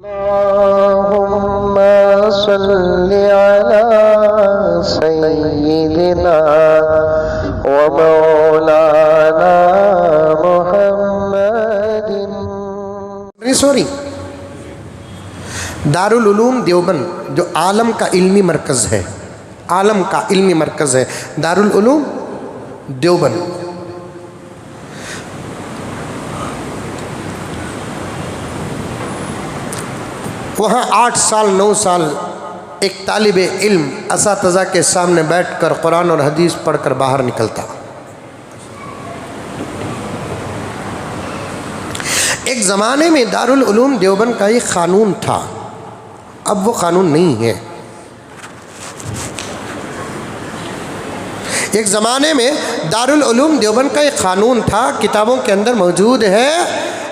अल्लाहुम्मा सल्लि अला सय्यिदिना व मौलाना मुहम्मदिन। सॉरी, दारुल उलूम देवबंद जो आलम का इल्मी मरकज़ है, आलम का इल्मी मरकज़ है दारुल उलूम देवबंद। वहाँ 8 साल 9 साल एक तालिब इल्म असातिज़ा के सामने बैठकर कुरान और हदीस पढ़कर बाहर निकलता। एक ज़माने में दारुल उलूम देवबंद का एक क़ानून था, अब वो क़ानून नहीं है। एक ज़माने में दारुल उलूम देवबंद का एक क़ानून था, किताबों के अंदर मौजूद है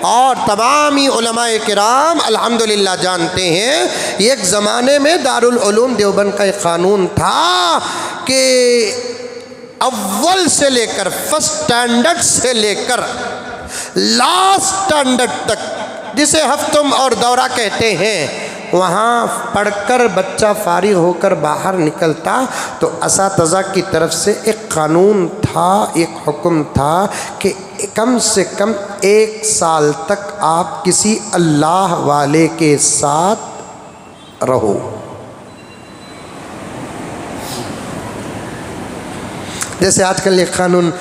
और तमामी उलमाए किराम अल्हम्दुलिल्लाह जानते हैं। एक ज़माने में दारुल उलूम देवबंद का एक क़ानून था कि अव्वल से लेकर फर्स्ट स्टैंडर्ड से लेकर लास्ट स्टैंडर्ड तक, जिसे हफ्तुम और दौरा कहते हैं, वहाँ पढ़कर बच्चा फारिग होकर बाहर निकलता तो असातिज़ा की तरफ से एक क़ानून था, एक हुक्म था कि कम से कम 1 साल तक आप किसी अल्लाह वाले के साथ रहो। जैसे आजकल ये क़ानून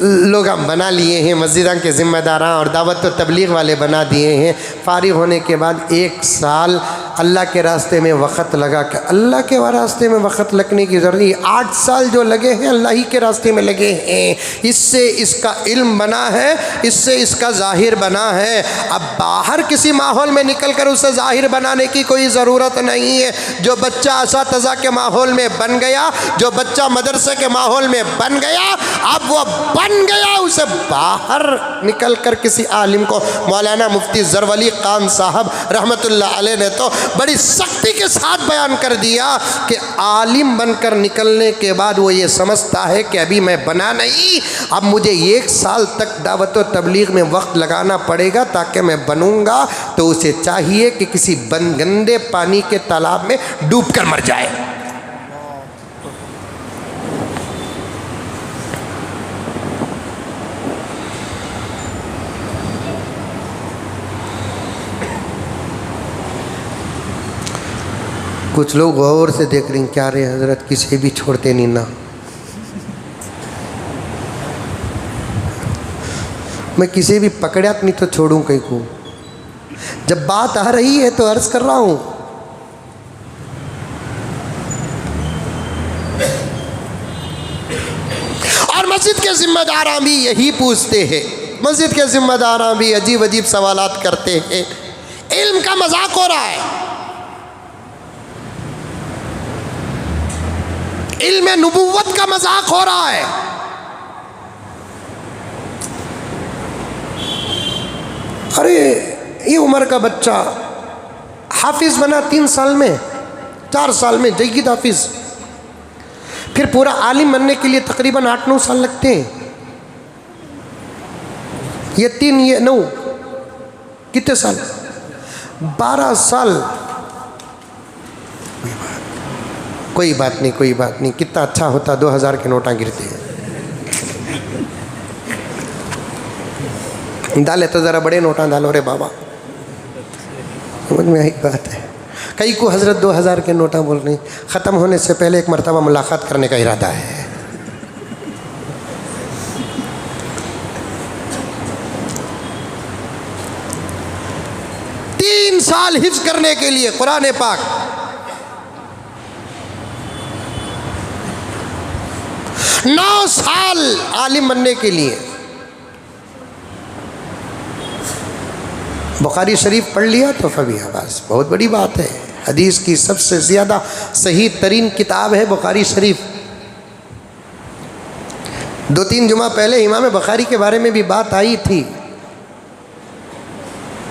लोग बना लिए हैं, मस्जिदां के ज़िम्मेदारां और दावत व तबलीग वाले बना दिए हैं। फारिग होने के बाद 1 साल अल्लाह के रास्ते में वक़्त लगा कर, अल्लाह के रास्ते में वक़्त लगने की ज़रूरत नहीं, 8 साल जो लगे हैं अल्लाह ही के रास्ते में लगे हैं। इससे इसका इल्म बना है, इससे इसका ज़ाहिर बना है। अब बाहर किसी माहौल में निकल कर उसे ज़ाहिर बनाने की कोई ज़रूरत नहीं है। जो बच्चा असातिज़ा के माहौल में बन गया, जो बच्चा मदरसे के माहौल में बन गया, अब वो बन गया, उसे बाहर निकल कर किसी आलिम को, मौलाना मुफ्ती ज़रवली खान साहब रहमतुल्लाह अलैह ने तो बड़ी सख्ती के साथ बयान कर दिया कि आलिम बनकर निकलने के बाद वो ये समझता है कि अभी मैं बना नहीं, अब मुझे 1 साल तक दावत व तबलीग में वक्त लगाना पड़ेगा ताकि मैं बनूंगा, तो उसे चाहिए कि किसी गंदे पानी के तालाब में डूब कर मर जाए। कुछ लोग गौर से देख रहे हैं, क्या रे हजरत किसी भी छोड़ते नहीं ना। मैं किसी भी पकड़ा नहीं तो छोड़ूं कहीं को। जब बात आ रही है तो अर्ज कर रहा हूं, और मस्जिद के जिम्मेदार भी यही पूछते हैं, मस्जिद के जिम्मेदार भी अजीब अजीब सवालात करते हैं। इल्म का मजाक हो रहा है, इल्म नबुव्वत का मजाक हो रहा है। अरे ये उम्र का बच्चा हाफिज बना 3 साल में, 4 साल में जय्यद हाफिज, फिर पूरा आलिम बनने के लिए तकरीबन 8-9 साल लगते हैं। ये 3 ये 9 कितने साल, 12 साल। कोई बात नहीं, कोई बात नहीं, कितना अच्छा होता 2000 के नोटा गिरते हैं। डाले तो ज़रा बड़े नोटा डालो रे बाबा, समझ में आई बात है। कई को हज़रत 2000 के नोटा बोल रहे हैं। ख़त्म होने से पहले एक मरतबा मुलाकात करने का इरादा है। तीन साल हिफ्ज़ करने के लिए कुरान पाक, 9 साल आलिम बनने के लिए। बुखारी शरीफ पढ़ लिया तो फबी आवाज़, बहुत बड़ी बात है। हदीस की सबसे ज़्यादा सही तरीन किताब है बुखारी शरीफ। 2-3 जुमा पहले इमाम बुखारी के बारे में भी बात आई थी।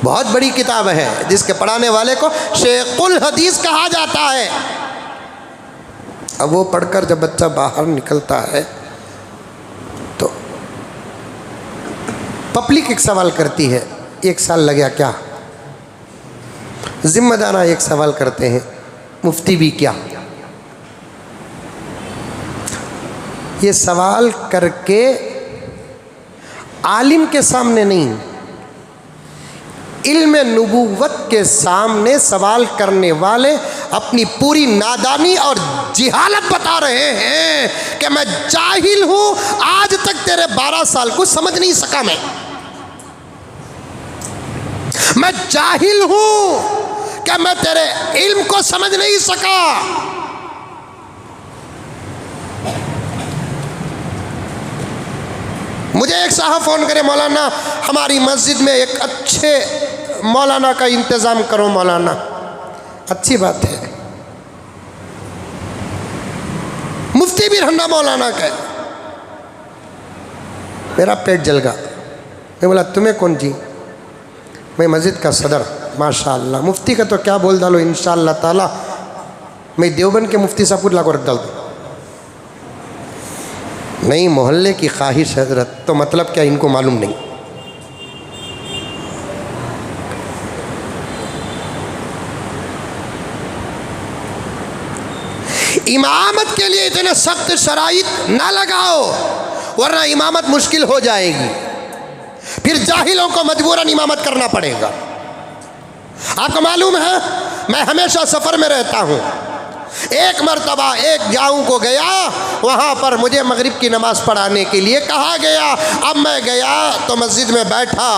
बहुत बड़ी किताब है जिसके पढ़ाने वाले को शेखुल हदीस कहा जाता है। अब वो पढ़कर जब बच्चा बाहर निकलता है तो पब्लिक एक सवाल करती है, 1 साल लगा क्या? जिम्मेदारा एक सवाल करते हैं, मुफ्ती भी क्या? ये सवाल करके आलिम के सामने नहीं, इल्म नबूवत के सामने सवाल करने वाले अपनी पूरी नादानी और जिहालत बता रहे हैं कि मैं जाहिल हूं, आज तक तेरे 12 साल को समझ नहीं सका। मैं जाहिल हूं कि मैं तेरे इल्म को समझ नहीं सका। मुझे एक साहब फ़ोन करे, मौलाना हमारी मस्जिद में एक अच्छे मौलाना का इंतज़ाम करो। मौलाना, अच्छी बात है, मुफ्ती भी रहना मौलाना का। मेरा पेट जल गया। मैं बोला तुम्हें कौन जी? मैं मस्जिद का सदर। माशाअल्लाह, मुफ्ती का तो क्या बोल डालो, इंशाअल्लाह ताला मैं देवबंद के मुफ्ती साहब को लागू रख डाल दूँ। नहीं, मोहल्ले की ख्वाहिश हजरत, तो मतलब क्या इनको मालूम नहीं? इमामत के लिए इतने सख्त शराइत ना लगाओ, वरना इमामत मुश्किल हो जाएगी, फिर जाहिलों को मजबूरन इमामत करना पड़ेगा। आपको मालूम है, मैं हमेशा सफ़र में रहता हूँ। एक मरतबा एक गाँव को गया, वहाँ पर मुझे मगरिब की नमाज़ पढ़ाने के लिए कहा गया। अब मैं गया तो मस्जिद में बैठा,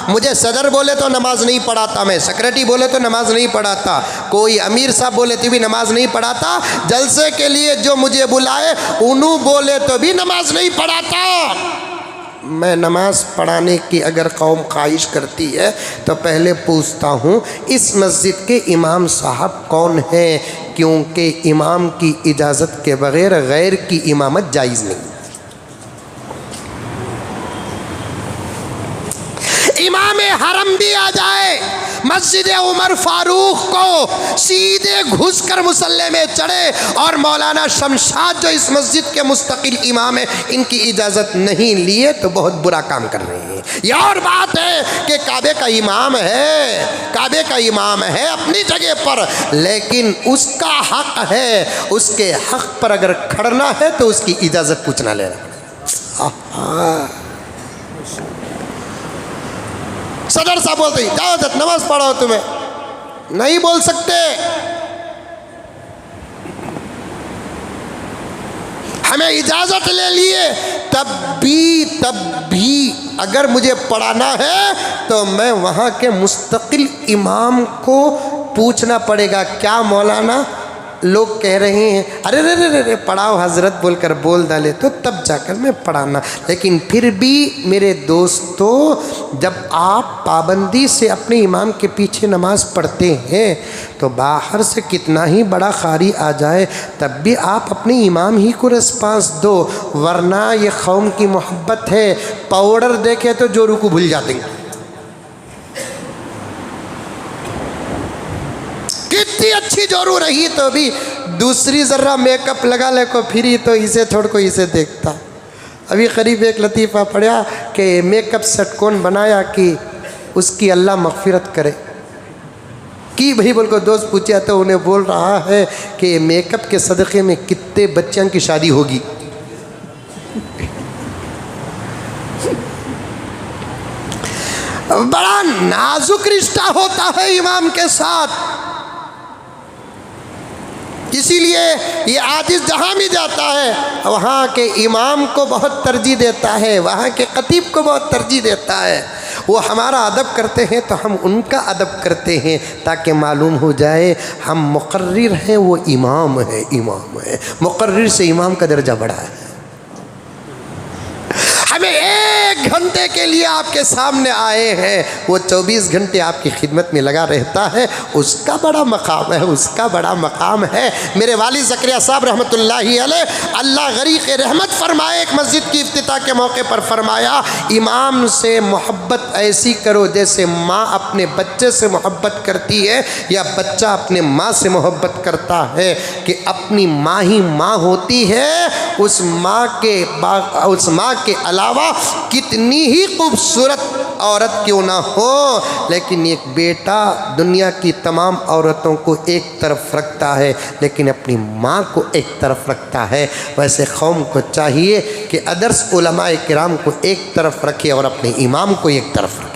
मुझे सदर बोले तो नमाज नहीं पढ़ाता, मैं सेक्रेटरी बोले तो नमाज नहीं पढ़ाता, कोई अमीर साहब बोले तो भी नमाज नहीं पढ़ाता, जलसे के लिए जो मुझे बुलाए उन्हों बोले तो भी नमाज नहीं पढ़ाता। मैं नमाज़ पढ़ाने की अगर कौम ख्वाहिश करती है तो पहले पूछता हूँ इस मस्जिद के इमाम साहब कौन हैं, क्योंकि इमाम की इजाज़त के बग़ैर गैर की इमामत जायज़ नहीं। इमाम हरम भी आ जाए, मस्जिद उमर फारूक को सीधे घुसकर मुसल्ले में चढ़े और मौलाना शमशाद जो इस मस्जिद के मुस्तकिल इमाम है, इनकी इजाज़त नहीं लिए तो बहुत बुरा काम कर रहे हैं। यह और बात है कि काबे का इमाम है, काबे का इमाम है अपनी जगह पर, लेकिन उसका हक है, उसके हक पर अगर खड़ना है तो उसकी इजाज़त पूछना लेना। सदर साहब बोलते जाओ नमाज पढ़ो, तुम्हें नहीं बोल सकते। हमें इजाज़त ले लिए, तब भी अगर मुझे पढ़ाना है तो मैं वहाँ के मुस्तकिल इमाम को पूछना पड़ेगा, क्या मौलाना लोग कह रहे हैं, अरे रे रे रे पढ़ाओ हजरत बोलकर बोल डाले तो तब जाकर मैं पढ़ाना। लेकिन फिर भी मेरे दोस्तों, जब आप पाबंदी से अपने इमाम के पीछे नमाज़ पढ़ते हैं तो बाहर से कितना ही बड़ा कारी आ जाए तब भी आप अपने इमाम ही को रिस्पांस दो, वरना ये कौम की मोहब्बत है। पाउडर देखे तो जोरू को भूल जाते हैं। कितनी अच्छी जोरू रही तो भी दूसरी ज़र्रा मेकअप लगा ले को फिरी तो इसे छोड़ को इसे देखता। अभी करीब एक लतीफ़ा पढ़ा कि मेकअप सेट कौन बनाया कि उसकी अल्लाह मग़फ़िरत करे कि भाई बोल को दोस्त पूछा तो उन्हें बोल रहा है कि मेकअप के सदक़े में कितने बच्चों की शादी होगी। बड़ा नाजुक रिश्ता होता है इमाम के साथ, इसीलिए ये आजिज़ जहाँ भी जाता है वहाँ के इमाम को बहुत तरजीह देता है, वहाँ के खतीब को बहुत तरजीह देता है। वो हमारा अदब करते हैं तो हम उनका अदब करते हैं ताकि मालूम हो जाए हम मुक़र्रिर हैं, वो इमाम है, इमाम है। मुक़र्रिर से इमाम का दर्जा बढ़ा है। हमें 1 घंटे के लिए आपके सामने आए हैं, वो 24 घंटे आपकी खिदमत में लगा रहता है, उसका बड़ा मकाम है, उसका बड़ा मकाम है। मेरे वालिद ज़करिया साहब रहमतुल्लाहि अलैह, अल्लाह गरीक़ रहमत फरमाए, एक मस्जिद की इफ्तिताह के मौके पर फरमाया, इमाम से मोहब्बत ऐसी करो जैसे माँ अपने बच्चे से मोहब्बत करती है या बच्चा अपने माँ से मोहब्बत करता है, कि अपनी माँ ही माँ होती है। उस माँ के अलावा कितनी ही खूबसूरत औरत क्यों ना हो, लेकिन एक बेटा दुनिया की तमाम औरतों को एक तरफ रखता है लेकिन अपनी माँ को एक तरफ रखता है। वैसे कौम को चाहिए कि आदर्श उलमाए किराम को एक तरफ रखे और अपने इमाम को एक तरफ रखे।